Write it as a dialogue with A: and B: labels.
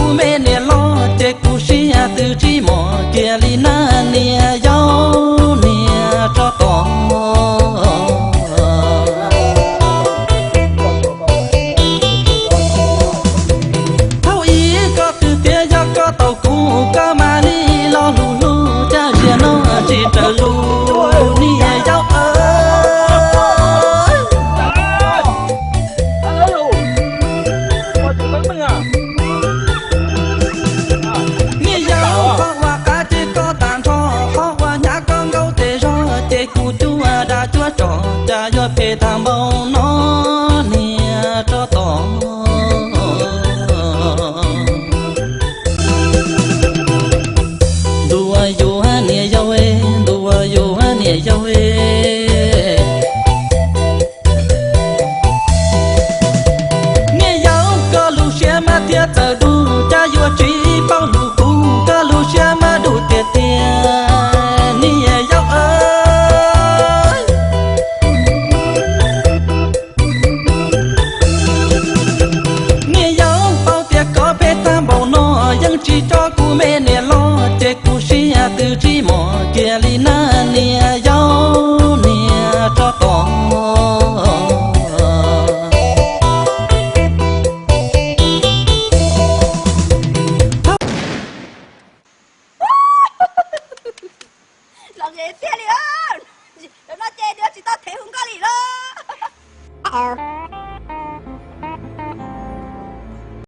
A: cu mê nè lo chế cu xí từ chi mỏ kia li na nè gió nè cho tỏ thâu ý có từ tia gió có tàu cu có mà đi lo lù lù cha riêng nó chỉ trở lù nè gió cha yo pe tham bao nó nè cho tỏ đùa yo nè yo ê đùa yo nè yo ê nghe yo có lu xe mà thiệt tờ đu cha yo chỉ bao lu cu có lu xe mà đủ tiệt tiệt nè yo chỉ cho cu mê nè lo chế cu xí từ chi mỏ kia li na nè gió nè cho tỏ
B: là nghề tiền đi ơi, nó chơi đứa chỉ tao thấy không có gì đâu.